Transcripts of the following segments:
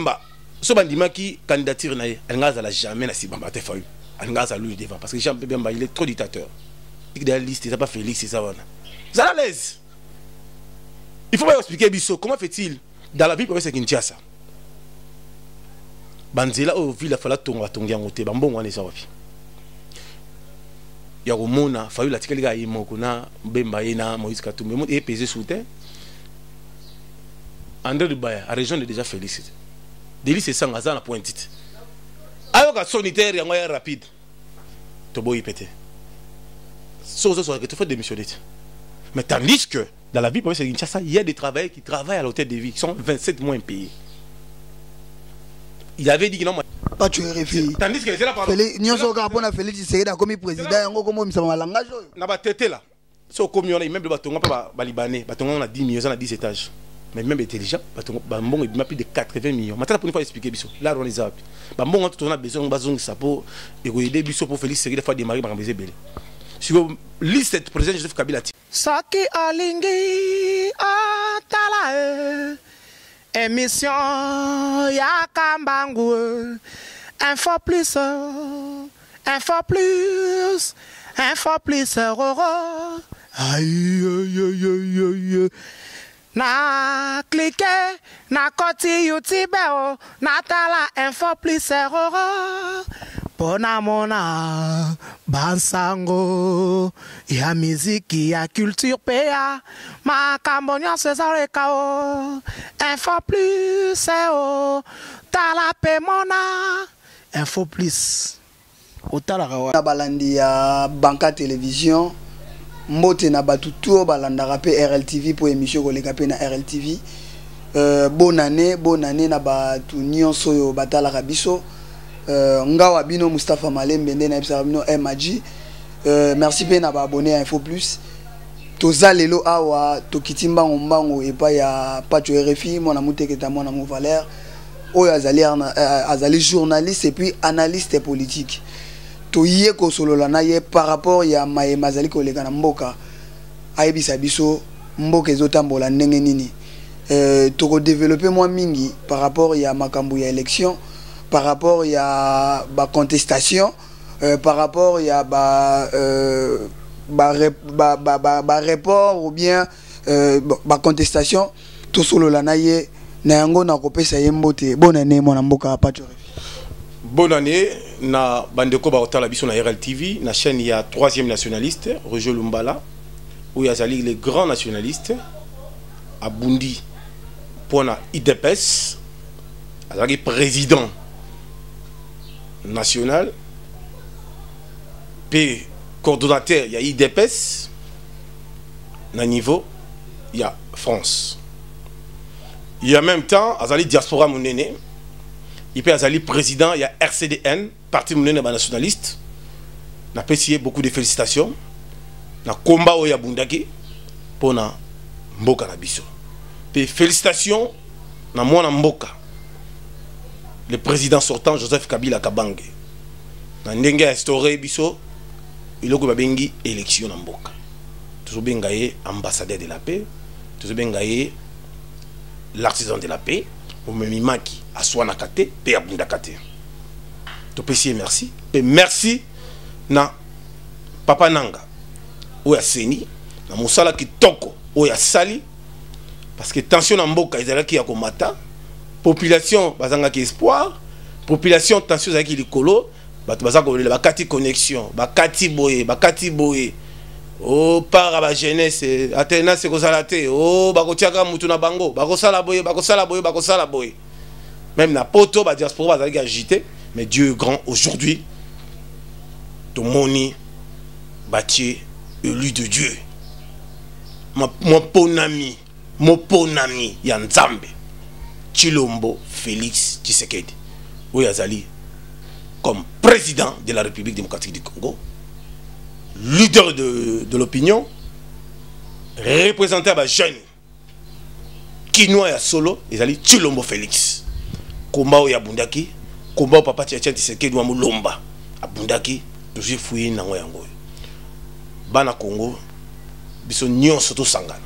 Bemba so bandima qui candidature na ye alinga za la jamais na Sibamba te fayu alinga za lui devant parce que Jean Bemba il est trop dictateur il est liste c'est pas Félix c'est ça voilà ça à l'aise il faut pas expliquer biso comment fait-il dans la vie pour c'est Kinshasa banzela au ville fala tonga tonga ngote bambongo ane sa wapi ya komona fayu la tikali ga yimoko na Bemba yena Moïse Katumbi mo e pesé sous terre André Dubaya a région de déjà félicité Délit c'est ça ngazana pointite ayoka sanitaire yango ya rapide to boy pété so que tu fais démissionner mais tandis que dans la vie pour c'est Kinshasa il y a des travailleurs qui travaillent à l'hôtel de vie qui sont 27 mois impayés il avait dit que non pas tu RFI tandis que c'est là par nyonso ka pona Félix Tshisekedi comme président yango comme misama malangage na ba tete là so comme on a même batonga ba libanais batonga on a 10 millions on a 10 étages mais même intelligent bambongo il m'a plus de 80 millions maintenant pour une fois expliquer biso là on les a bambongo tout on a besoin bazong ça pour aider biso pour Félix Tshisekedi fois démarrer ba mbeze belé sur liste cette président Joseph Kabila Saki alingi atala émission ya kambangu info plus aïe na cliquer na koti YouTube na tala info plus pona mona bansango ya miziki ya culture pea makambo nyonso ezaleka info plus tala pe mona info plus otalaka wana balandi ya Banka Télévision mbote na batuto balandaka pe RLTV pour émission koleka pe na RLTV bonne année na batu nyonso oyo batalaka biso ngawa bino Mustafa Malembe nde na ebisa bino MAG merci pe na ba abonné à Info Plus toza lelo awa tokitimba mbango epa ya Pacho RFI mona muteketa mona mu Valère oyo azali journaliste et puis analyste politique toye ko solola na ye par rapport ya mazali koleka na mboka ayebisa biso mboka ezotambola ndenge nini toko développer moi mingi par rapport ya makambo ya élection par rapport ya ba contestation par rapport ya ba report ou bien ba contestation to solola na ye na yango na kopesa ye mbote bonne année mona mboka Pacho. Bonne année na bandeko ba otala biso na RLTV na chaîne il y a 3e nationaliste Roger Lumbala où il y a les grands nationalistes à Bundi pour na IDPS azali président national puis coordonnateur il y a IDPS na niveau il y a France il y a en même temps azali diaspora monene il peut azali président il y a RCDN parti monene ba nationaliste na pesié beaucoup de félicitations na combat oya bundaki pona mboka na biso puis félicitations na mwana mboka le président sortant Joseph Kabila Kabange na ndenge instauré biso iloko babengi élection na mboka toujours bengaye ambassadeur de la paix toujours bengaye l'artisan de la paix au memimaki aswana kate pe abunda kate to pesier merci et merci na papa nanga oya seni na musala kitoko oya sali parce que tension na mboka ezalaki ya komata population bazanga ki espoir population tension zaki likolo bato bazaka kolela bakati connexion bakati boye oh para ba jeunesse atena se kozala te oh bakotiaka mutu na bango bakosala boye même na poto ba diaspora bazaki agité mais Dieu est grand aujourd'hui to moni bâti élu de Dieu mon ponami ya Nzambe Tshilombo Félix Tshisekedi où yazali comme président de la République démocratique du Congo, leader de l'opinion, représentant à jeune Kinoa ya solo, yazali Tshilombo Félix. Komba ya bundaki, komba papa Tshisekedi wa mulomba abundaki toujours fouillé nango yango. Bana Congo biso nyonso to sangana.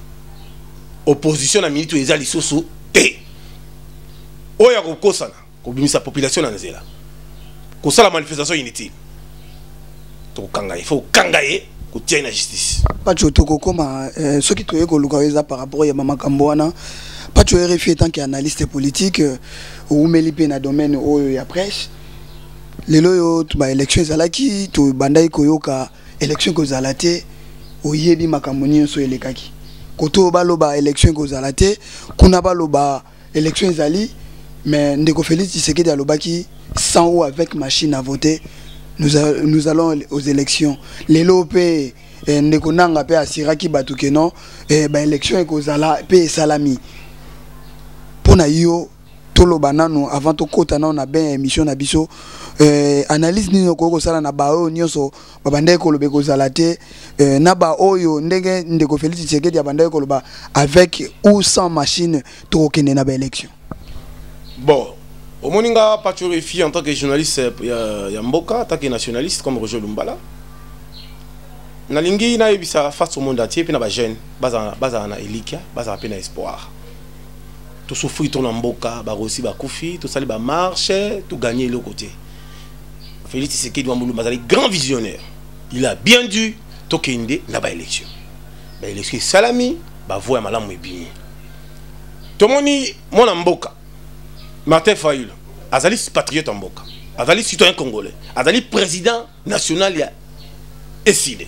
Opposition na milito ezali soso te. oya kokosana kobimisa population na nzela kosala manifestation inutile tokanga il faut kangaye kotia na justice pacho tokokoma soki toye koluka eza par rapport ya makambo wana pacho RFI tant qu'analyste politique ou melipe na domaine oyo ya presse lelo yo ba élection ezalaki to bandai koyoka élection kozala te oyebi makambo nyonso elekaki koto baloba élection kozala te kuna baloba élection ezali mais ndeko Félix Tshisekedi alobaki sans ou avec machine à voter nous allons aux élections lelo pe ndeko nanga pe asiraki batuke non ba élection ekozala pe salami pona yo toloba nanu avant to kota na on ben émission na biso analyse ni ko sala na ba oyo nyonso babandai kolobe kozala te na ba oyo ndenge ndeko Félix Tshisekedi abandai koloba avec ou sans machine to kende na ba élection. Bon, au moninga Pachorefi en tant que journaliste ya mboka, en tant que nationaliste comme Roger Lumbala. Nalingi na yebisa face au monde entier pe na ba jeune, baza na elikia, baza pe na espoir. Tout souffrir ton mboka, ba aussi ba kufi, tout sali ba marche, tout gagner le côté. Félix Tshisekedi Wambulu bazali grand visionnaire. Il a bien dû tokende na ba élection. Ba élection salami, ba voix malamu ebini. Tomoni mon mboka. Martin Fayulu, azali patriote mboka. Azali citoyen congolais. Azali président national ya Eside.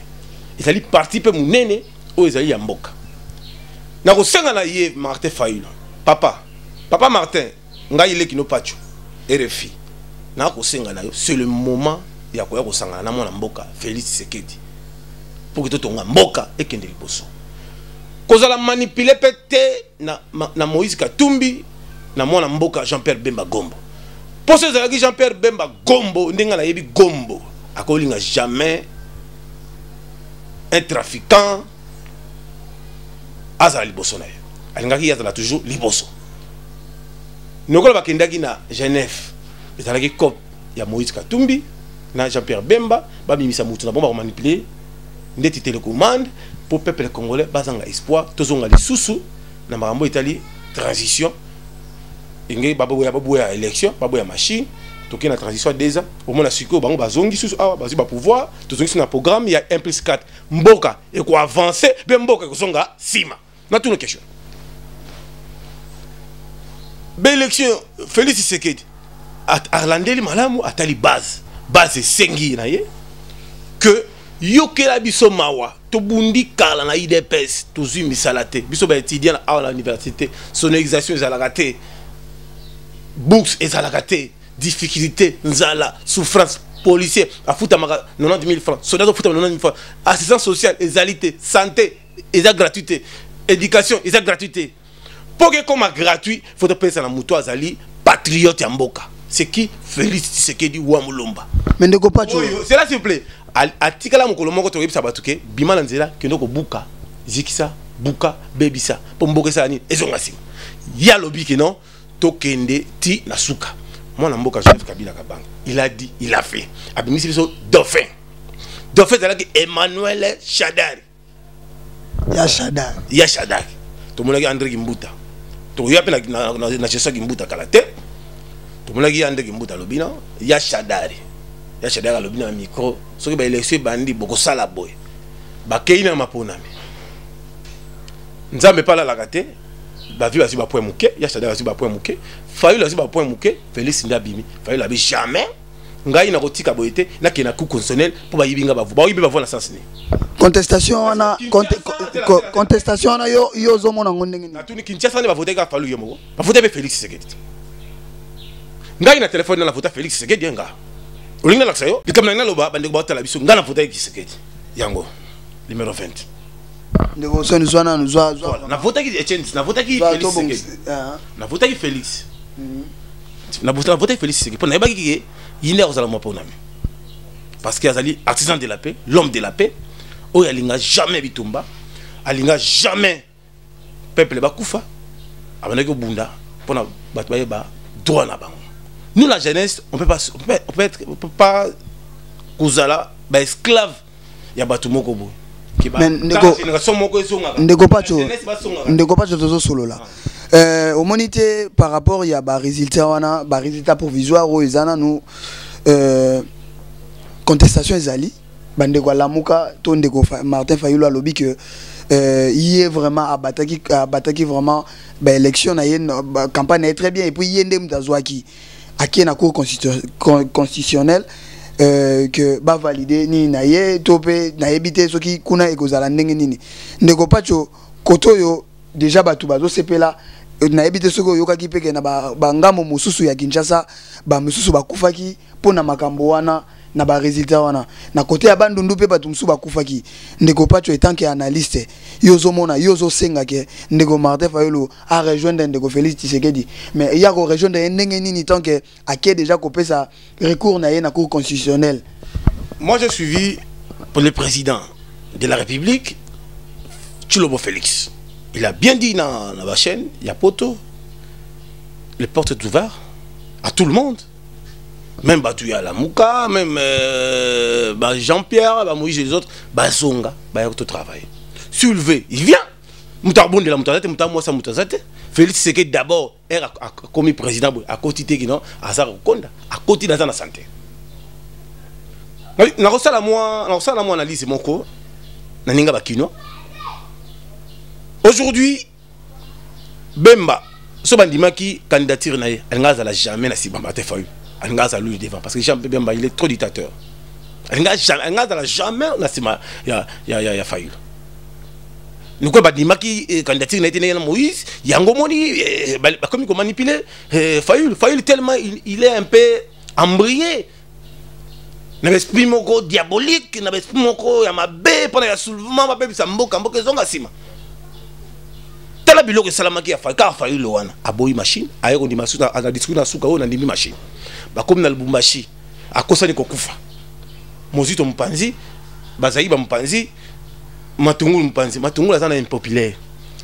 Azali parti pe munene o ezali ya mboka. Na kosenga na ye Martin Fayulu. Papa Martin, ngai ile kino pacho RFI. Na kosenga na yo, c'est le moment ya koya kosanga na mwana mboka Félix Tshisekedi. Pour que totonga mboka ekende liboso. Kozala manipuler pete na Moïse Katumbi na mwana mboka Jean-Pierre Bemba Gombo. Pour ce zalaki Jean-Pierre Bemba Gombo ndenga na yebi Gombo akolinga jamais un trafiquant azala liboso na yo. Alingaki yazala toujours liboso. Nokola bakendaki na Genève. Ezalaki cop ya Moïse Katumbi na Jean-Pierre Bemba babimisa mutu na bomba manipuler ndeti télécommande pour peuple congolais bazanga espoir tozonga lisusu na makambo Italie transition ingé baboya élection baboya machine toki na transition déjà au moins la siko bango bazongi susu ah bazi ba pouvoir tozongi na programme il y a 1+4 mboka et ko avancer be mboka ko songa sima na tout nos questions be élection Félix Tshisekedi Arlandeli malamu atali base sengi na ye que yokela biso mawa to bundi kala na IDPS to zumi salate biso ba étudiant à l'université sonorisation ezalaka te bourse ezalaka te difficulté nzala souffrance policier afuta maka 90 000 francs soldat afuta 90 000 francs assistance sociale ezalité santé eza gratuité éducation eza gratuité pour que comme gratuit faut payer ça na muto azali patriote ya mboka c'est qui Félix Tshisekedi Wambulumba mais ndeko pacho c'est là s'il vous plaît atikala mokolo moko to yebisa batuke bima na nzela kendo ko buka zikisa buka bebisa po mboka sa ni ezonga sima ya lobi ke non tokende ti na suka mwana mboka Joseph Kabila Kabanga il a dit il a fait abimisi biso dauphin zalaki Emmanuel Shadari ya Shadari to monaki André Gimbuta to yape na Joseph Gimbuta kalate to monaki André Gimbuta lobina ya Shadari lobina micro soki ba élection bandi boko sala boy ba keina maponami nzambe pala la kate ba vi ba si ba point muke ya Shadari si ba point muke Fayulu la si ba point muke Félix Ndabimi Fayulu la bi jamais ngai na kotika boyete na kena ku constitutionnel pour ba yibinga ba yibi ba vola sens ni contestation na yo zo mona ngondenge na tuni Kinshasa ne ba voter ka Fayulu yemo ba voter be Félix Tshisekedi ngai na téléphone na voter Félix Tshisekedi nga olinga la sayo bikamna na loba bande ko batala biso ngana voter Tshisekedi yango numéro 20 ndeko soni zwana nuzwa na voter ki Etienne na voter ki Félix Tshisekedi na voter ki Félix na voter Félix Tshisekedi pour na ba ki yine ozala mo ponami parce que azali artisan de la paix l'homme de la paix o yalinga jamais bitumba alinga jamais peuple ba kufa abana ko bunda pona batwa ba droit na bango. Nous la jeunesse on peut pas kozala ba esclave ya batu moko boy ndeko pacho tozo solola Au monité par rapport il y a ba résultat provisoire où ils nous contestation ezali bande kwa lamuka to ndeko Martin Fayulu a lobby que il est vraiment abataki vraiment ba élection na yé campagne est très bien et puis yende mtazwaki aki na cour constitutionnelle que ba valider ni na yé topé na ebité soki kuna ekozala ndenge nini ndeko pacho koto yo déjà batu bazo sepela na ebité soko yokaki peke na ba ngamo mususu ya Kinshasa ba mususu bakufaki pona makambo wana na ba résultat wana na côté ya bandundu pe batu mususu bakufaki ndeko pacho etant que analyste yozo mona yozo senga ke ndeko Martin Fayulu a rejoindre ndeko Félix Tshisekedi mais il y a ko rejoindre ndenge nini tant que aké déjà ko pesa recours na ye na cour constitutionnelle. Moi j'ai suivi pour le président de la République Tshilombo Félix. Il a bien dit dans la chaîne, il y a poto, les portes sont ouvertes à tout le monde. Même Batouya Lamouka, même Jean-Pierre, Moïse et les autres, Zonga, tout travail. Soulevé, il vient. Moutarboun de la Moutazate, Moutamouassa Moutazate. Félix Tshisekedi d'abord a commis président à côté de Azar Konda, à côté de la santé. Na rosala moi analyse mon co, na ninga bakino. Aujourd'hui, Bemba, ce bandima qui candidature naïe, elle n'a jamais nasi Bamba Tefayu, elle n'a lui devant parce que Jean Bemba il est trop dictateur. Elle n'a jamais nasi ya Fayulu. Nous quoi bandima qui candidature naïe naïe Moïse, yango moni, comme il manipuler Fayulu tellement il est un peu embrayé. Na esprit moko diabolique, na esprit moko ya mabe pendant ya soulèvement mabe bisa mboka zonga sima. Tala biloko salamaki ya Fayulu wana aboyi machine ayeko ndi masuka ana discours na suka ona ndimi machine. Ba comme na Lubumbashi akosani kokufa. Mozito mpanzi bazaiba mpanzi matungulu mpanzi matungulu azana impopulaire.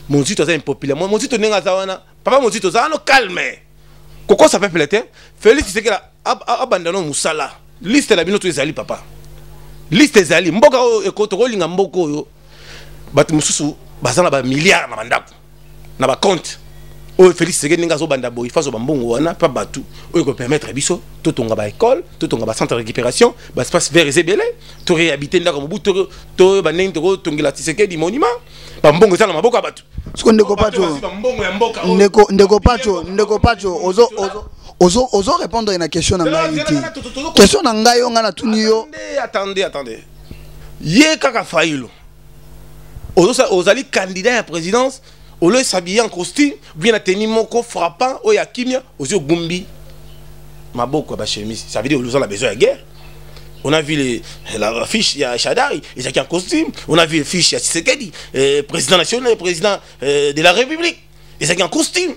Mozito azana impopulaire. Mozito nenga zawana papa Mozito zana calme. Koko ça peuple était Félix Tshisekedi abandonné musala. Liste la bino to ezali papa. Liste ezali mboka ekotoko linga mboko oyo. Batu mususu bazana ba milliards na bandako. Na ba compte. O Félix Tshisekedi ninga zo banda boy faso ba mbongo wana pa batu oyo ko permettre biso to tonga ba école, to tonga ba centre de récupération, ba espace vert ezebele, to réhabiter ndako mobutu to ba nenge to tongela Tshisekedi monument. Ba mbongo za na maboko batu. Siko ndeko pacho. Ndeko pacho ozo répondre à une question na ngai. Question na ngai yo ngana tuniyo. Attendez. Yé kaka Fayulu. Ozali candidat à la présidence, au lieu de s'habiller en costume, bien tenir moko frappant, ou ya kimia, aux yeux gumbi. Maboko ba chemise, ça veut dire qu'on a besoin de guerre. On a vu la fiche, il y a Chadari, il y a en costume. On a vu la fiche, il y a Tshisekedi, président national, président de la République. Il y a en costume.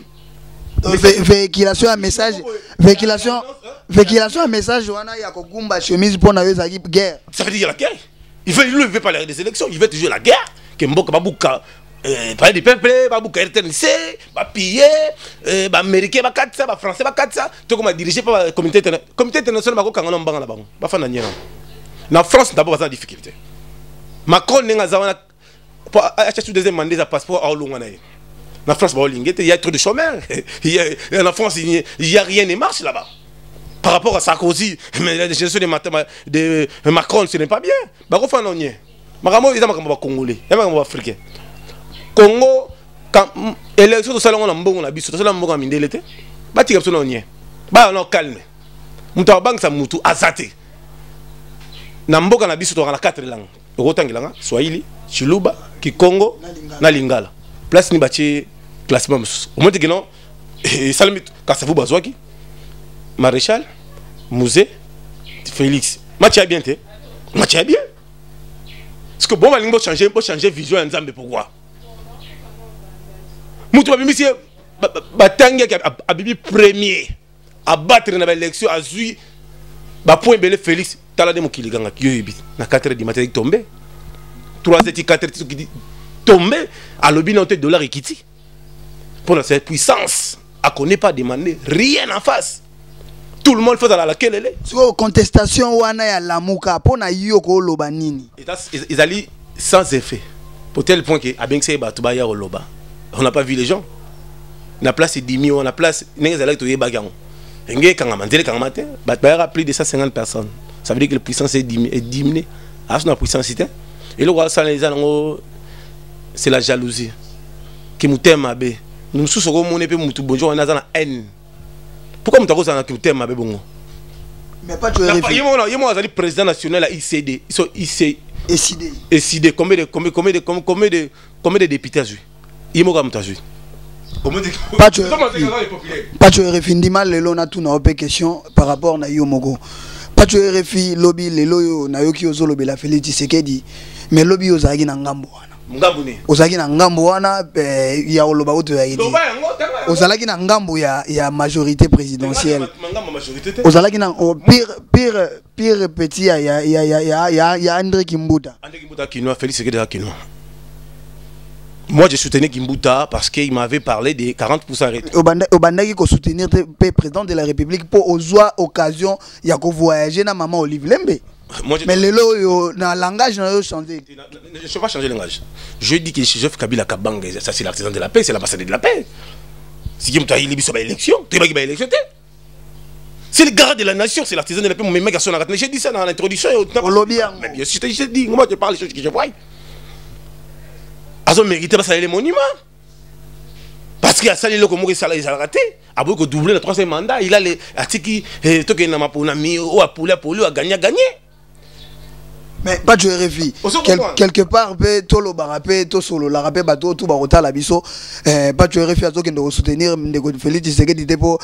Véhiculation un message un message wana ya kogumba chemise pour na guerre. Ça veut dire la guerre. Il veut pas des élections, il veut toujours la guerre. Que Mboka babuka parler du peuple, babuka RTNC, ba piller, ba américain ba katsa, ba français ba katsa, tout comme dirigé par le comité international ba ko kangana mbanga na bango. Ba fana nyena. Na France d'abord pas en difficulté. Macron nenga zawana pour acheter deuxième mandat à passeport à Olongana. En France, il y a trop de chômeurs. En France, il n'y a rien qui marche là-bas. Par rapport à Sarkozy, mais la gestion de Macron, ce n'est pas bien. Bah, on fait un onnier. Maramo, ils ont un Congolais, ils ont un Africain. Congo, quand l'élection de Salon, on a un bon abus, on a un bon amindélé. Bah, tu as un onnier. Bah, on a calme. Mouta bank sa mutu azate. Na mboka na biso to na 4 langues. Rotangilanga, Swahili, Chiluba, Kikongo, na Lingala. Place ni bachi classement au moins que non Salamit Kassavou Bazouaki Maréchal Mouzé Félix match bien te match bien parce que bon ma ligne pour changer vision en Zambie pourquoi Moutou monsieur Batangi a bibi premier à battre dans l'élection à Zui ba point belé Félix talade mo kiliganga yoyebi na 4h du matin tombé 3h 4h qui tombé à l'objet de dollars et kiti. Pour cette puissance, elle ne connaît pas demander rien en face. Tout le monde fait à laquelle elle est. Sur contestation, wana ya lamuka pour na yoko loba nini. Ils allaient sans effet. Pour tel point que Abenxe Batubaya au loba. On n'a pas vu les gens. na place 10 000 na place n'est que tu es bagarre ngé kanga manzele kanga matin bah plus de 150 personnes ça veut dire que la puissance est diminuée à son puissance et le roi ça les gens c'est la jalousie qui nous t'aime abe nous sous ce qu'on est peu mutu bonjour on a dans haine pourquoi nous t'avons ça qui nous t'aime abe bongo mais pas tu es moi le président national à ICD ils sont ICD combien de députés joué il m'a comme t'as joué pas tu es refindi mal le na tout na op question par rapport na yo mogo pas tu es refi lobby le lo na yo ki ozo lobby la Félix Tshisekedi mais lobby ozaki na ngambo wana ozaki na ngambo wana ya oloba oto ya idi ozalaki na ngambo ya majorité présidentielle ozalaki na pire petit ya André Kimbuta Kinoa Félix Tshisekedi Kinoa. Moi, je soutenais Kimbuta parce qu'il m'avait parlé des 40% arrêtés. Obandaki ko soutenir le président de la République pour ozoa occasion ya ko voyager na maman Olive Lembe. Mais le lo na langage na yo changer. Je ne vais pas changer le langage. Je dis que Joseph Kabila Kabang, ça c'est l'artisan de la paix, c'est l'ambassadeur de la paix. Si Kimbuta il est élection, tu vas élection. C'est le garant de la nation, c'est l'artisan de la paix. Mon mec a son arrêt. J'ai dit ça dans l'introduction. Mais bien sûr, je dis, moi je parle des choses que je vois. Ils ont mérité de saluer les monuments. Parce qu'il a salué le Comore, il a raté. Après qu'il a doublé le troisième mandat, il a les articles, a gagné. Mais pas de RFI. Quelque part, tout le barapé, tout solo, la rapé, bateau, tout barota, la biso, pas de RFI à ceux qui doivent soutenir Félix Tshisekedi Dépôt,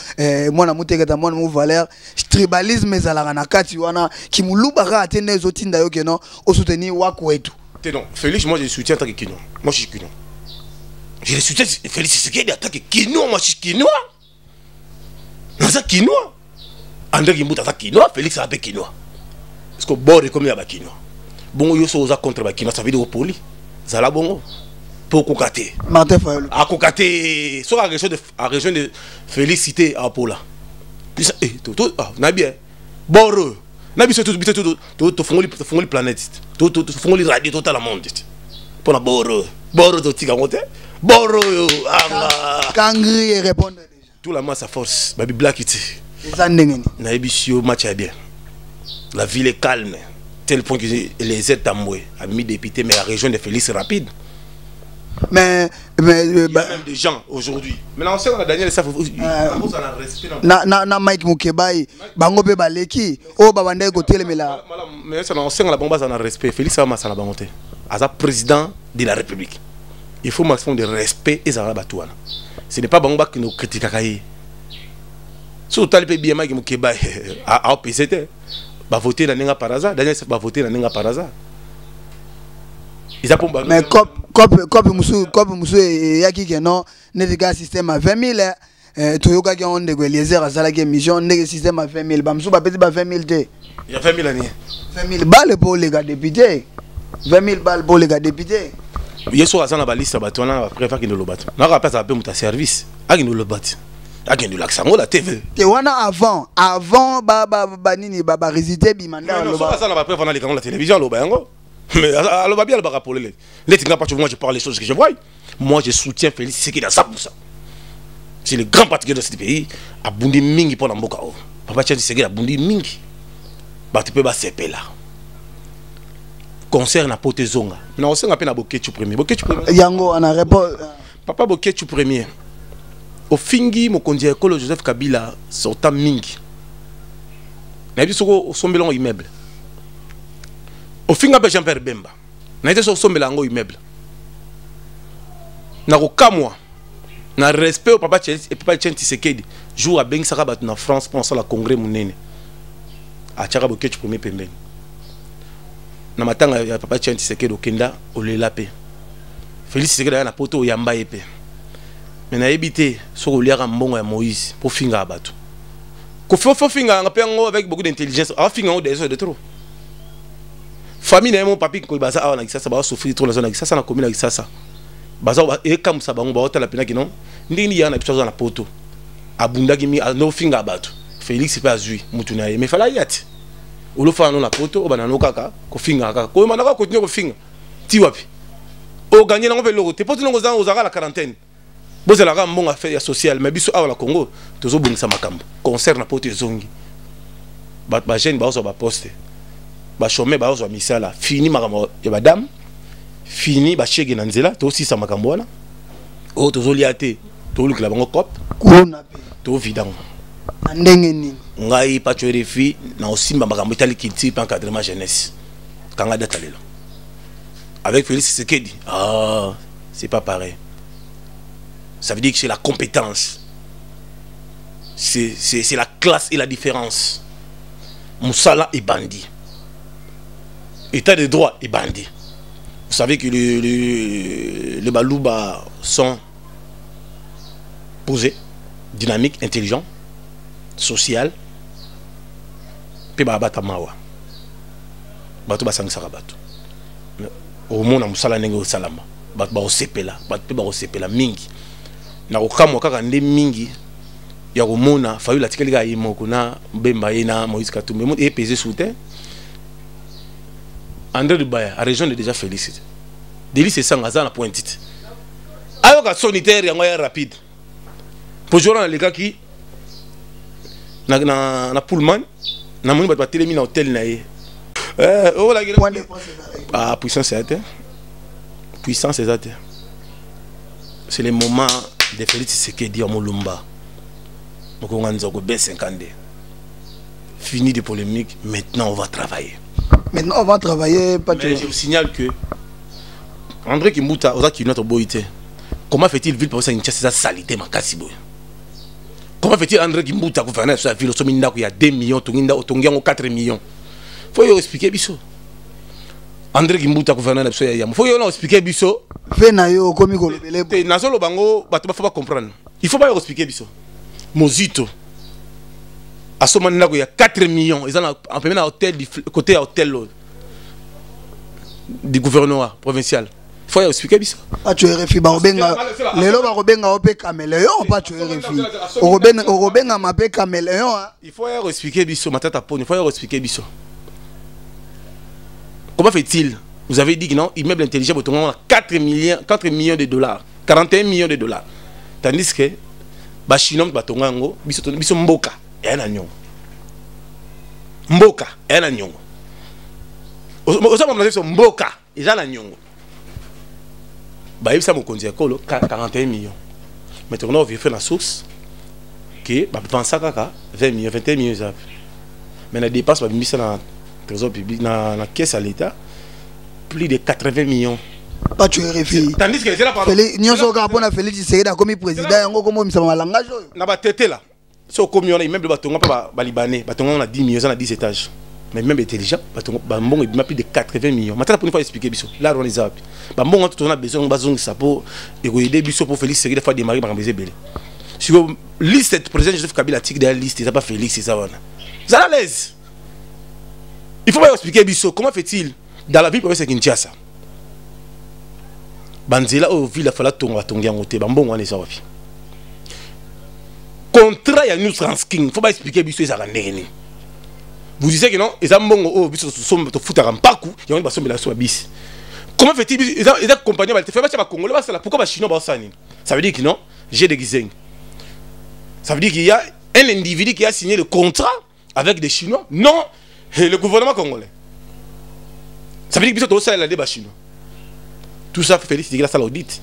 moi, la moutée, moi, mon valeur, tribalisme, mais à la ranakati, qui m'a loubara à tenir les autres d'ailleurs que non, au soutenir Wakou. Non, Félix, moi je soutiens en tant que Kino. Moi je suis Kino. Je le soutiens, Félix Tshisekedi en tant que Kino, moi je suis Kino. Non, c'est Kino. André Kimbuta, c'est Kino, Félix c'est Kino. Parce que bon, comme il y a Kino. Bon, il y a contre Kino, ça veut dire au poli. Ça là, bon. Pour Kokate. Martin Fayol. À Kokate, sur la région de Félix cité à Pola. Puis ça, tout, Nabien. Bon, Nabi c'est tout font les planètes tout font les radios total monde pour la boro de tiga monter boro Kangri répondre déjà tout la masse à force baby black it ça ndengeni na ebisio match bien la ville est calme tel point que les aides tamboué a mis député mais la région de Félix rapide mais il y a même des gens aujourd'hui maintenant on sait qu'on a Daniel ça na Mike Mukebai bango pe baleki o babande ko telemela mais ça on sait qu'on a bomba ça na respect Félix Sama ça na bangoté as président de la République il faut maximum de respect et ça va batouana ce n'est pas bango qui nous critique kaye sur talpe bien Mike Mukebai a PCT va voter dans ninga par hasard Daniel va voter dans ninga par hasard. Mais cop musu yaki que non n'est système à 20 000 Toyoka qui ont des Eliezer à Zalaki mission n'est système à 20 000 bamsou pas petit 20 000 té il y a 20 000 années 20 000 balles pour les gars députés 20 000 balles pour les gars députés hier soir à la balise batona après faire qu'il nous le batte na rappelle ça peut mon service à qu'il nous le batte à qu'il nous l'accent la TV et wana avant nini baba résider bimanda lo ba ça na après pendant les canaux la télévision lo ba yango. Mais alors va bien le barapoler. Moi je parle les choses que je vois. Moi je soutiens Félix Tshisekedi à 100%. C'est le grand patriote de ce pays. A Bundi Mingi pour l'Amboka. Papa Tshisekedi a Bundi Mingi. Tu peux pas CP là. Concert na pote zonga. Mais on sait qu'on a peine Boketu premier. Boketu premier. Yango on a répondu. Papa Boketu premier. Au fingi mon conduit école Joseph Kabila sortant Mingi. Na biso ko sombelon immeuble. Au fin de Jean-Pierre Bemba, na été sur sommet lango immeuble. Na ko kamwa, na respect au papa Chelsea et papa Tshisekedi. Jour à Beng Sarabat na France pour ça la congrès munene. A Tchara Boketu premier pemben. Na matanga ya papa Tshisekedi okenda olelape. Félix Tshisekedi na poto yamba epé. Mais na ebité sur oliara mbongo ya Moïse pour finga abatu. Ko faut finga ngapengo avec beaucoup d'intelligence. A finga o des de trop. Famille n'a mon papi qui baza a na kisasa ba souffrir trop la zone na kisasa na commune na kisasa baza e kam sa bango ba hotela pena ki non ndini ya na kisasa na poto abunda ki mi no finga bato Félix pe azui mutu na ye mais fala yati olofa no na poto o bana no kaka ko finga kaka ko mana ka continuer ko finga ti wapi o gagner na ngopelo te poto ngo za ozaka la quarantaine Vous avez un bon affaire sociale, mais biso à la Congo, toujours bon ça makambo. Concert na pote zongi. Ba jeune ba ozo ba poste. Ba chômé ba ozo misala. Fini makambo ya madame. Fini ba chege na nzela, to aussi ça makambo wana. O toujours liaté, to lukla bango cop. Kuna pe. To vidang. Ndenge nini. Ngai pa tuer fi na osimba makambo itali kinti pa encadrement jeunesse. Kanga data lelo. Avec Félix Tshisekedi. Ah, c'est pas pareil. Ça veut dire que c'est la compétence. C'est la classe et la différence. Moussala est bandit. État de droit est bandit. Vous savez que les Balouba sont posés, dynamiques, intelligents, sociaux. Puis Babata Mawa. Batou Basang Sarabatu. Au monde, Moussala n'est pas salama. Batou Basepela. Batou Basepela mingi. Na okamwa kaka nde mingi ya komona fayu la tikeli ga yimoko na Bemba na Moïse Katumbi mo pesé sous terre. André de Baya a région de déjà félicité. Délice c'est sangaza na pointite. Ayo ka sanitaire yango ya rapide. Pour jouer dans les gars qui na Pullman na moni ba telemi na hôtel na ye. Oh la gueule. Ah puissance c'est puissance c'est c'est le moment de Félix Tshisekedi à Molumba. Fini de polémique, maintenant on va travailler. Maintenant on va travailler. Mais je vous signale que André Kimbuta, notre boïté. Comment fait-il ville pour ça une chasse salité ma cassibo? Comment fait-il André Kimbuta gouverner sur la ville au il y a 2 millions, Tongiango 4 millions? Faut y expliquer biso. André Kimbuta gouverner sur la faut y expliquer biso. Venayo komi ko lebele. Nazolo bango bato ba faut pas comprendre. Il faut pas y expliquer biso. Mozito. À ce moment-là, il y a 4 millions. Ils ont en premier hôtel côté hôtel du gouvernement provincial. Il faut y expliquer biso. Pas tu RFI ba obenga. Lelo ba obenga ope caméléon pas tu RFI. Obenga mape caméléon. Il faut y expliquer biso matata pone. Il faut y expliquer biso. Comment fait-il? Vous avez dit que non, immeuble intelligent, on a 4 millions de dollars, 41 millions de dollars. Tandis que, Bachinom, Batongango, Biso Mboka, et un agnon. Mboka, et un agnon. Au sein de Mboka, et un agnon. Bah, il ça me conduit 41 millions. Maintenant, on vient faire la source, que, bah, penser à 20 millions, 21 millions. Mais la dépense, bah, mis ça dans le trésor public, dans la caisse à l'État. Plus de 80 millions. Pas tu RFI. Tandis que c'est là par Félix Nyonso ka pona Félix Tshisekedi comme président yango comme misama malangage. Na ba tete là. So comme on a même de batonga pas libanais, batonga on a 10 millions, on a 10 étages. Mais même intelligent, batonga ba mbongo il m'a plus de 80 millions. Maintenant pour une fois expliquer biso. Là on les a. Ba mbongo tout on a besoin bazong ça pour aider biso pour Félix Tshisekedi fois démarrer par baiser belé. Si vous liste cette président Joseph Kabila tique de la liste, ça pas Félix c'est ça wana. Ça à l'aise. Il faut pas expliquer biso comment fait-il dans la ville province Kinshasa. Banzela au ville fala tonga tongiango te bambongo wana eza wapi. Contrat ya News Transking, faut pas expliquer biso eza ndeni. Vous disiez que non, eza mbongo o biso sombe to futa rampaku, ya on ba sombe la so bis. Comment fait-il eza compagnie ba te fait ba congolais ba sala pourquoi ba chinois ba sani? Ça veut dire que non, j'ai des guising. Ça veut dire qu'il y a un individu qui a signé le contrat avec des chinois, non, le gouvernement congolais. Ça veut dire que tout ça est la chinois. Tout ça Félix Tshisekedi la salle audit.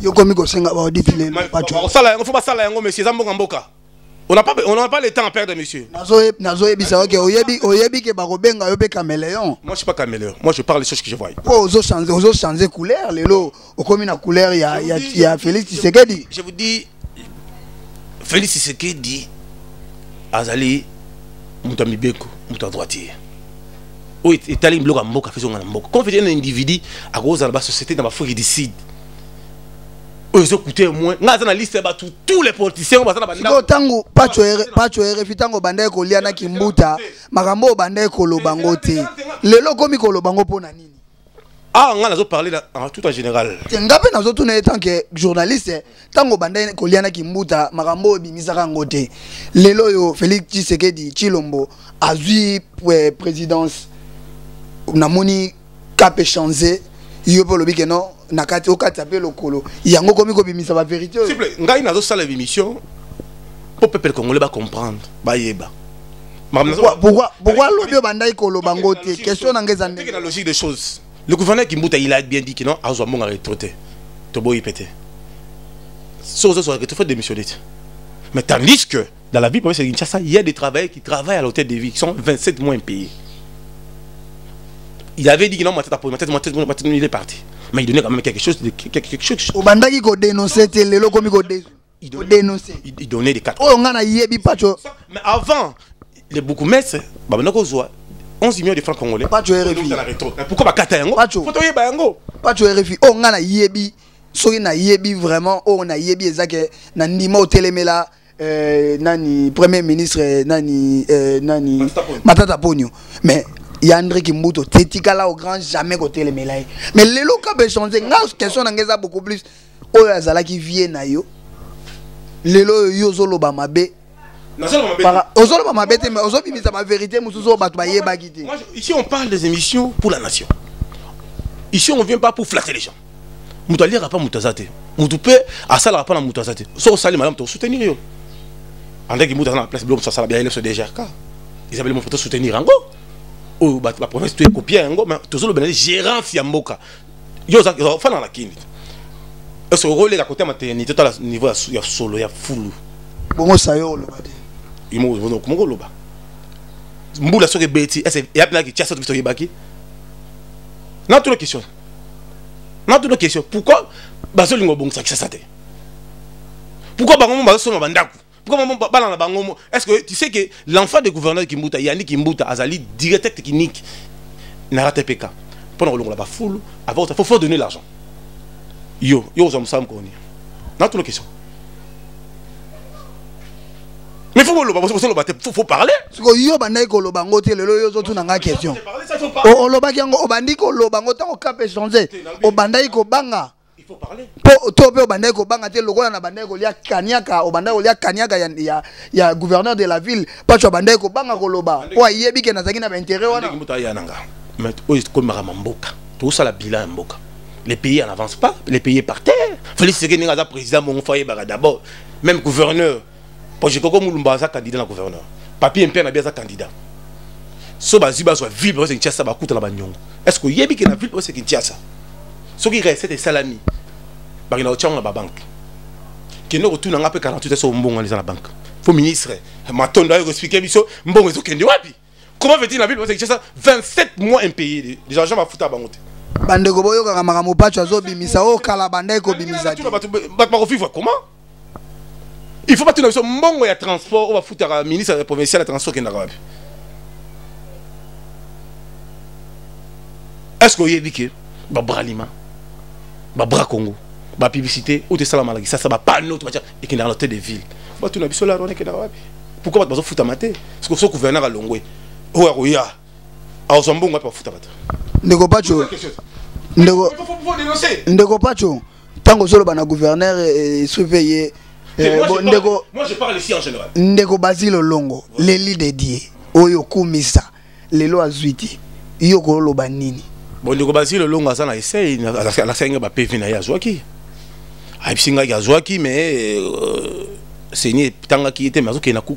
Yo komi ko senga ba audit le pacho. Ça faut pas ça là monsieur Zambonga Mboka. On n'a pas le temps à perdre monsieur. Nazo ebisa OK oyebi ke ba kobenga yo pe caméléon. Moi je suis pas caméléon. Moi je parle des choses que je vois. Oh ozo changer couleur lelo okomi na couleur ya Félix Tshisekedi. Je vous dis Félix Tshisekedi azali mutami beko muta droitier. Oui, Italie bloque à Mboka, fait un Mboka. Comment fait un individu à cause de la société dans la forêt décide? Ils ont coûté au moins. Nous avons liste tous les politiciens. Tango, pas tu es tango bandai ko liana kimbuta, makambo bandai ko lobango te. Lelo komi ko lobango pona nini? Ah, on a parlé tout en général. Ngape nazo tuna tant que journaliste, tango bandai ko liana kimbuta, makambo bimisaka ngote. Lelo yo Félix Tshisekedi Chilombo azui présidence. Namoni cap changé yo pour le big non nakati okati appel lokolo yango komi ko bimisa ba vérité s'il vous plaît ngai nazo sala l'émission pour peuple congolais ba comprendre ba yeba pourquoi lobby bandai kolo bango te question nangeza ndenge la logique des choses le gouverneur Kimbuta il a bien dit que non azo monga retraité to boy pété sozo so retraité faut démissionner mais tandis que dans la vie pour c'est Kinshasa il y a des travailleurs qui travaillent à l'hôtel de vie qui sont 27 mois impayés. Il avait dit que non, il est parti. Mais il donnait quand même quelque chose. Au bandaki ko dénoncer le loko mi ko dénoncer. Il donnait des cartes. Oh ngana yebi pacho. Mais avant les beaucoup messes, ba banako zo 11 millions de francs congolais. Pacho RFI. Pourquoi ba kata yango? Pacho. Faut yeba yango. Pacho RFI. Oh ngana yebi soki na yebi vraiment oh na yebi ezake na ndima otelemela nani premier ministre nani Matata Ponyo. Mais Yandre Kimbuto tetikala au grand jamais côté les mélailles mais les locaux be changer nga question ngeza beaucoup plus oyo azala ki vie na yo lelo yo zolo ba mabe ozolo ba mabe te mais ozobi misa ma vérité musuzo batu ba yeba kité. Ici on parle des émissions pour la nation. Ici on vient pas pour flatter les gens. Mutu pas mutazate. Mutu peut à ça pas na mutazate. So sali madame to soutenir yo. André Kimbuta na place blom so sala bien le DGRK. Isabelle mon photo soutenir ango. Oh, la province tu es copié mais toujours le gérant fiamboka yo ça fa na la kini est-ce que rôle la côté maternité à niveau ya solo ya fulu bongo sayo lo bade imo comment lo ba mbula soke beti est-ce y a plein qui tient ça tout baki na toute question pourquoi bazolingo bongo ça te pourquoi bango bazo soma bandaku. Est-ce que tu sais que l'enfant du gouverneur Kimbuta, Yannick Kimbuta, Azali, directeur technique, n'a raté PK. Pendant que l'on l'a foule, il faut donner l'argent. Yo, sommes ça, dans toutes les questions. Mais il faut parler. Yo, bandai ko lobango te lelo yo zotu nanga question. O lobaki yango o bandiko lobango ta o cap changer. O bandai ko banga. Il faut parler. Po tope o bandai ko banga te lokola na bandai ko lia kaniaka o bandai ko lia kaniaka ya gouverneur de la ville pas cho bandai ko banga ko loba o yebi ke na zaki na intérêt wana Kimbuta ya nanga mais o comme mboka tout ça la bilan mboka les pays n'avancent pas les pays par terre Félix Tshisekedi nga président mon foyer bara d'abord même gouverneur pour je koko mulumba za candidat na gouverneur papier impé na bien za candidat so baziba so ville parce que Kinshasa ba kuta na banyongo est-ce que yebi ke na ville parce que Kinshasa ce qui reste c'est salami ba ina ochanga ba banque qui ne retourne nga pe 48 so mbongo les na banque faut ministre matondo ayo expliquer biso mbongo zo kende wapi comment veut-il la ville parce que Kinshasa 27 mois impayés des gens ba futa bangote bande ko boyo ka makambo pacho azo bimisa o kala bandai ko bimisa ba vivre comment il faut pas tout na biso mbongo ya transport o ba futa ministre provincial de transport kenda wapi est-ce que yebi ke ba bralima ba bra Congo ba publicité ou te sala malaki ça va pas notre et qui dans l'hôtel de ville ba tout na biso la ronde ke na wapi pourquoi ba futa maté parce que ce gouverneur a longwe o ya a osombongo pa futa bata ndeko pacho ndeko pacho tango solo bana gouverneur surveiller moi je parle ici en général ndeko Basile Longo leli dédié oyo kumisa lelo azuiti yo ko loba nini bon ndeko Basile Longo azana essaye la senga ba PV na ya zwaki aipsinga ya zwaki mais Seigneur tanga qui était mais na cour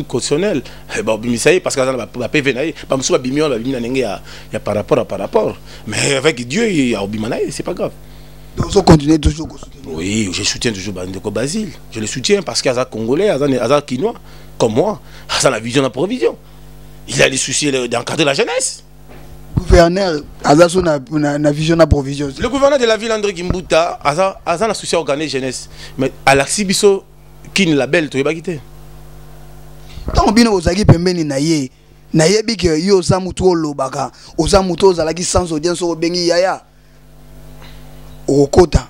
constitutionnel ba bimisaye parce que ba PV na ba musu ba bimio ba bimina nenge ya par rapport mais avec Dieu il y a obimanaye c'est pas grave. Donc on continue toujours. Oui, je soutiens toujours Bandeko Basile. Je le soutiens parce qu'il y a des Congolais, il y a des Quinois comme moi, il a la vision de la provision. Il a les soucis d'encadrer la jeunesse. Gouverneur Azaso na vision na provision. Le gouverneur de la ville André Kimbuta a la souci organiser jeunesse mais à l'Axibiso qui ne label to yebakite. Tant bino ozaki pembeni na ye bike yo za mutu lobaka oza mutu ozalaki sans audience o bengi yaya okota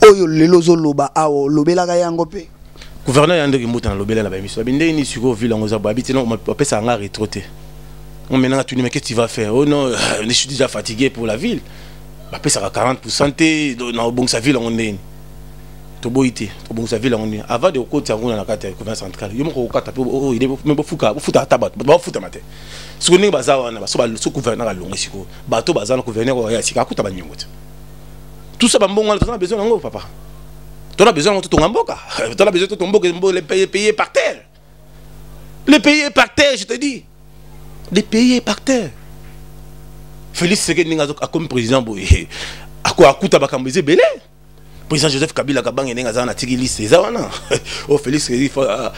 oyo lelo zo loba awo lobelaka yango pe gouverneur André Kimbuta na lobela na ba mission binde ni siko ville ngo za babiti non on peut ça nga retraité. On maintenant tu dis mais qu'est-ce que tu vas faire? Oh non, je suis déjà fatigué pour la ville. Bah ça 40% dans bon sa ville on est. Toboité, bon sa ville on est. Avant de côté on a la carte province centrale. Yo mo ko taper oh il est même futa tabat, ba futa maté. Ce qu'on est baza wana ba so gouverneur a longo siko. Bato baza na gouverneur ya sika kuta ba nyongo. tout ça bambon on a besoin d'ango papa. Tu as besoin de ton amboka. Tu as besoin de ton amboka, les pays par terre. Les pays par terre, je te dis. Les pays par terre. Félix Tshisekedi a comme président boye. A quoi a coûté bakambize belé. Président Joseph Kabila Kabang et Nengaza na tiki liste ça wana. Oh Félix il faut a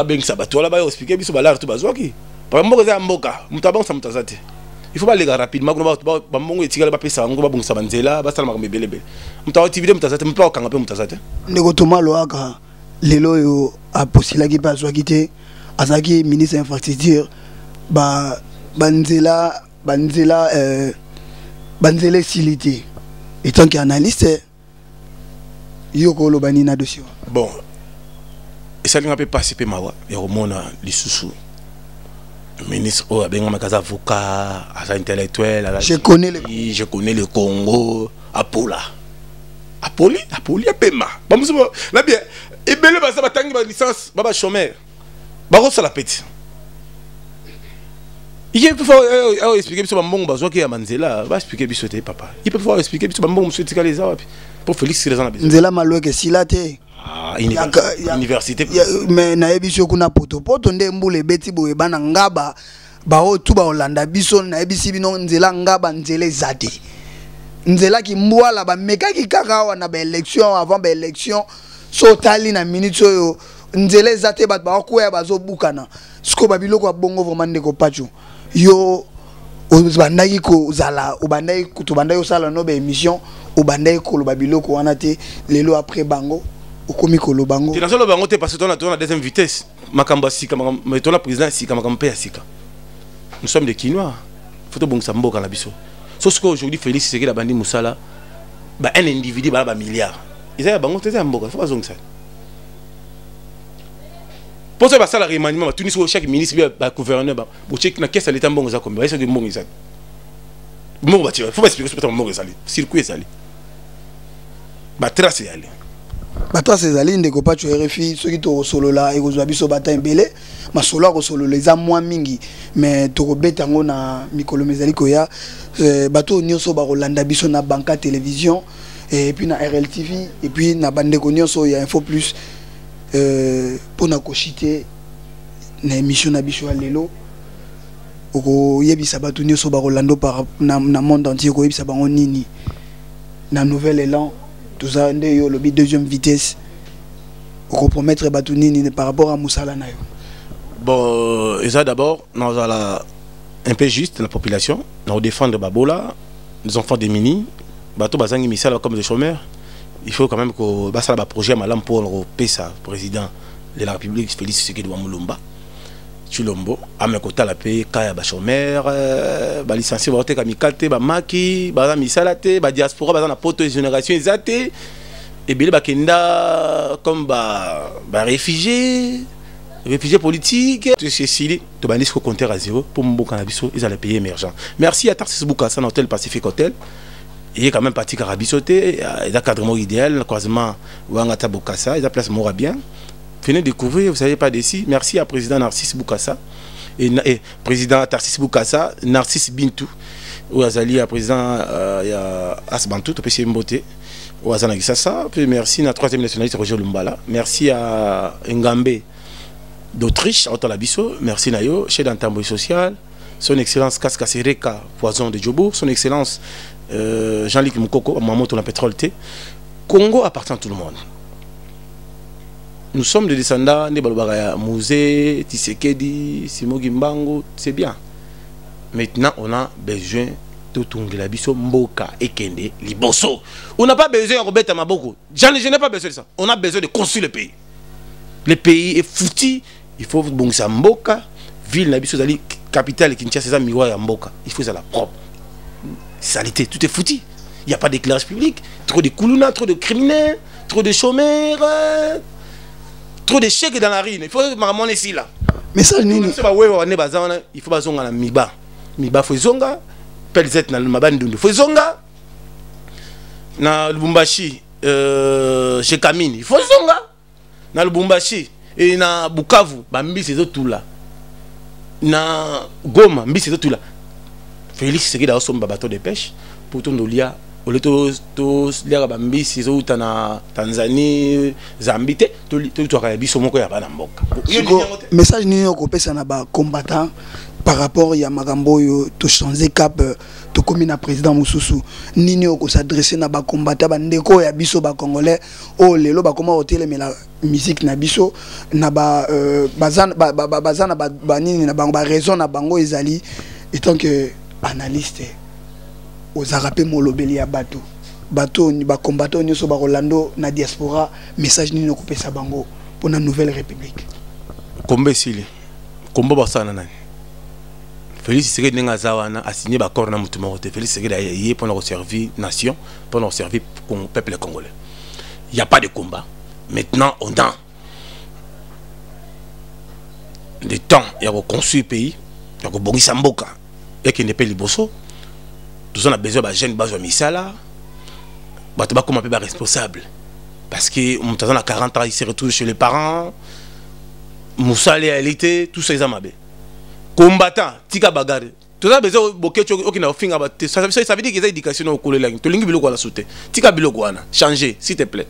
ben ça bato là ba expliquer biso balar tout bazwaki. Par mboka za mboka, mutabang sa mutazate. Il faut pas les gars rapidement ko ba mbongo etikala ba pesa ngo ba bungisa banzela ba sala makambe belebe. Mutawa TV mutazate mpa okanga pe mutazate. Ndeko Tomalo aka lelo yo a posilaki pa zwaki te azaki ministre infrastructure banzela silité et tant qu'analyste yoko lo banina dossier. Bon, et ça ne peut pas passer mawa et au monde les sous ministre oh ben ma casa avocat intellectuel. Je connais le Congo Apola Apoli apema ba musuba la bien et belé ba ça ba tangi ba licence ba chômeur ba ko la peti. Il peut falloir expliquer sur Bambon Bazo qui est à Manzela, va expliquer bisoté papa. Il peut falloir expliquer sur Bambon monsieur Tikali pour Félix les gens a besoin. Nzela malo que si la té. Ah, université. Mais na ebiso kuna poto nde mbule beti boye bana ngaba ba o tu ba Holanda biso na ebisi bino nzela ngaba nzele zate. Nzela ki mbwala ba meka ki kaka wana ba élection avant ba élection so tali na minute yo nzele zate bat ba ko ya bazo bukana. Sko babilo ko bongo vraiment ndeko pacho. Yo obandaki ko zala obandaki kutubandaki sala no ba émission obandaki ko babilo ko wana te lelo après bango okomi ko lobango tu n'as bango te parce que tu as deuxième vitesse makamba sika mais ton président sika makamba pe sika nous sommes des Kinois faut to bongsa mboka na biso so ce qu'aujourd'hui Félix Tshisekedi la bandi musala ba un individu ba milliard ils a bango te mboka faut pas zongsa pour ça ça la remaniement tout ni chaque ministre ba gouverneur ba bo check na caisse l'état mbongo za combien est-ce que mbongo izali mbongo ba faut pas expliquer sur mbongo izali circuit izali ba trace yali bato asezali ndeko pacho RFI soki to solola ekozwa biso bata mbele masolo ko solola eza mwa mingi mais to kobeta ngo na mikolo mezali ko ya bato nyonso ba kolanda biso na banka télévision et puis na RLTV et puis na bandeko nyonso ya Info Plus pona ko chiter na émission na biso lelo oko yebisa bato nyonso ba kolando par na monde entier ko yebisa bango nini na nouvel élan tout ça nde yo lobi deuxième vitesse pour compromettre Batounini par rapport à Moussala Nayo. Bon, et ça d'abord, nous allons un peu juste la population, nous défendre Babola, les enfants des mini, bateau bazangi misala comme des chômeurs. Il faut quand même que basa la projet malam pour le PESA, président de la République Félix Tshisekedi Mulumba. Chulombo, à mes côtés la paix, kaya ba chômeur, ba licencié ba hotel kamikate, ba maki, ba misalate, ba diaspora, ba na poto génération ezate, et bien ba kenda comme ba réfugiés politiques. Tout ceci, tout banis ko compter à zéro pour mboka na biso, ils allaient payer émergent. Merci à Tarsis Boukassa, hôtel Pacific Hotel. Il est quand même parti Carabisoté, il a cadrement idéal, croisement Wangata Boukassa, il a place Mora bien. Venez découvrir, vous savez pas d'ici. Merci à président Narcisse Boukassa et président Tarsis Boukassa, Narcisse Bintou, ou Azali à président Asbantou, tu peux essayer Mboté, ou Azana Gisassa. Puis merci à la troisième nationalité Roger Lumbala. Merci à Ngambe d'Autriche, à Labisso. Merci Nayo, chef d'Antamboy social. Son excellence Kaska Sereka, poison de Djobo. Son excellence Jean-Luc Moukoko, Mamoto la pétrole T. Congo appartient à tout le monde. Nous sommes des descendants de Balbagaya, Mouzé, Tshisekedi, Simo Gimbango, c'est bien. Maintenant, on a besoin de Tungela Biso, Mboka, Ekende, Liboso. On n'a pas besoin de Robert Maboko. Je n'ai pas besoin de ça. On a besoin de construire le pays. Le pays est foutu. Il faut que Mboka, ville Nabiso, capitale Kinshasa, c'est miroir Mboka. Il faut ça la propre. Salité, tout est foutu. Il n'y a pas d'éclairage public. Trop de koulouna, trop de criminels, trop de chômeurs. Trop de chèques dans la rue, il faut m'amener ici là. Mais ça, il faut pas zonga na miba. Miba faut zonga, pelzet na mabandundu faut zonga. Na Lubumbashi, chez Kamini, il faut zonga. Na Lubumbashi et na Bukavu, bambi c'est tout là. Na Goma, mbi c'est tout là. Félix Tshisekedi a son bateau de pêche pour ton dolia ole to lera bambisi zo utana Tanzanie Zambie to ka biso moko ya bana mboka. Message nini okopesa na ba combattant par rapport ya makambo yo to changer cap to komi na président Moussousou nini oko s'adresser na ba combattant ba ndeko ya biso ba congolais o lelo ba koma hôtel mais la musique na biso na ba bazana ba nini na ba raison na bango ezali étant que analyste aux arapé molobeli ya bato ni ba combattant nyoso ba Rolando na diaspora message nini okopesa bango pour la nouvelle république kombe sili kombo basana nani Félix Tshisekedi Nengazawana a signé l'accord na mutu moko te. Félix Tshisekedi a yé pour servir nation, pour servir peuple congolais. Il n'y a pas de combat. Maintenant, on a le temps, il y a construire le pays, il y a bongi samboka, et qu'il n'est pas liboso. Tout ça on a besoin de jeunes base de misala, bah tu vas comment peut responsable, parce que on a 40 ans, il se retrouve chez les parents, Moussa réalité, tout ça ils ont combattant tika bagarre tout ça besoin bokecho okina ofinga ba ça veut dire que ça éducation au collège to lingi biloko la sauter tika biloko wana changer s'il te plaît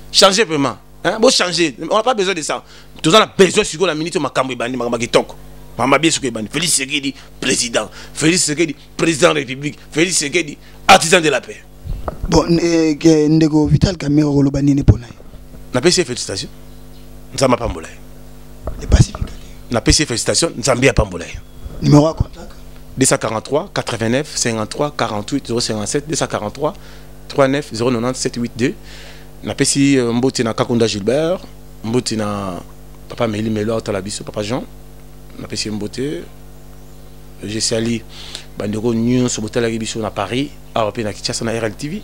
changer vraiment hein bon changer on n'a pas besoin de ça tout ça on a besoin sur la minute makambo ibandi makambo kitoko mama bien sur ibandi Félix Tshisekedi président Félix Tshisekedi président de la République Félix Tshisekedi artisan de la paix bon ndeko Vital Kamerhe kolobani ne pona na PC félicitations nzamba pambola les pacifiques na PC félicitations Zambia Pambola. Numéro à contact 243 89 53 48 057 243 39 097 82. Na PC Mboti na Kakunda Gilbert, Mboti na Papa Meli Melo Talabiso Papa Jean. Na PC Mboti je sali bandeko Nyon Sobotala Biso na Paris, a na Kinshasa na RLTV,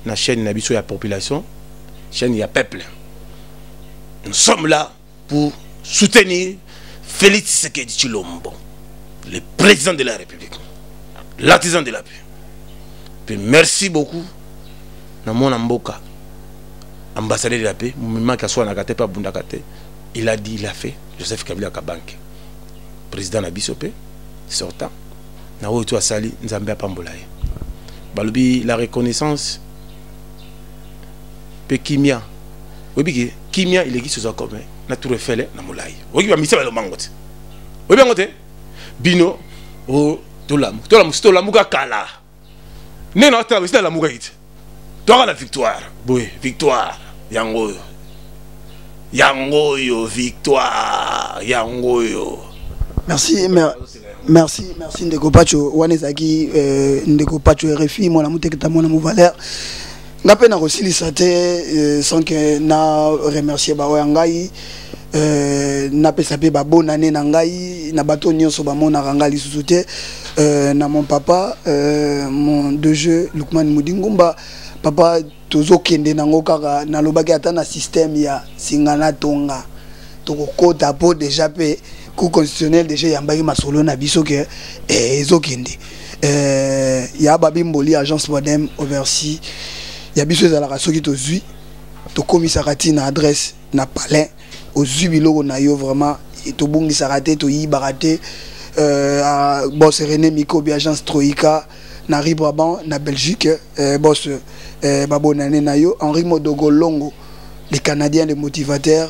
na chaîne na biso ya population, chaîne ya peuple. Nous sommes là pour soutenir Félix Tshisekedi Tshilombo, le président de la République, l'artisan de la paix. Puis merci beaucoup na mon amboka, ambassadeur de la paix, mouvement qui a soit nagate pas bundakate, il a dit, il a fait, Joseph Kabila Kabanke, président na Bisopé, sortant, na wo to asali Nzambia Pambolaye. Balubi la reconnaissance, pe kimia, oui kimia il existe sur commun. Na tout refait na molai oki ba misa ba lo mangote obi bangote bino o to la muka kala ne na ta la muka hit to la victoire boy victoire yango victoire yango merci ndeko Pacho wanezaki ndeko Pacho RFI mona muteketa mona mu valeur ngape na kosilisa te sans que na remercier ba ngai na pesa pe ba bonne année na ngai na bato nyonso ba mona rangali lisusu te na mon papa mon de jeu Lukman Mudingumba papa tozo kende nango kaka na lobaki ata na système ya singana tonga to kota po déjà pe cour constitutionnel déjà yambaki masolo na biso ke ezokende ya babimboli agence modem oversi ya biso ezalaka soki tozwi tokomisaka ti na adresse na palais ozwi biloko na yo vraiment tobongisaka te toyibaka te boss René Mikobi agence Troïka na Ribrabant na Belgique boss babonane na yo Henri Modogolongo les Canadiens les motivateurs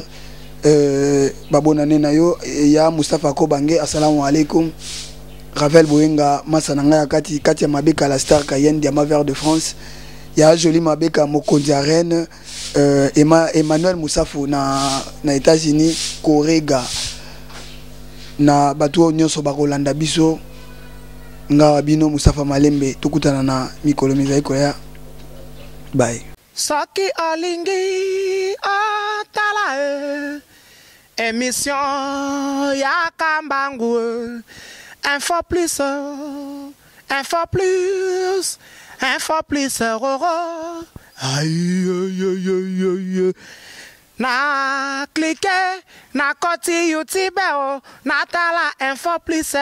babonane na yo ya Moustapha Kobange assalamu alaikum Ravel Boyenga masananga kati ya mabeka la star Cayenne Diamant Vert de France ya joli mabeka mokonzi ya Rennes Emmanuel Moussafu na États-Unis Korega na bato nyonso bakolanda biso nga bino Moussafa Malembe tukutana na mikolo mizai koya bye Soki olingi otala émission ya Kambangu info plus aïe na cliquer na koti YouTube na tala info plus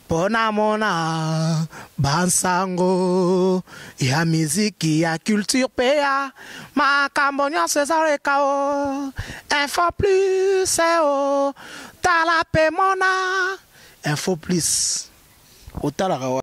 pona mona bansango ya miziki ya culture pea makambo nyonso ezaleka info plus tala pe mona info plus otalaka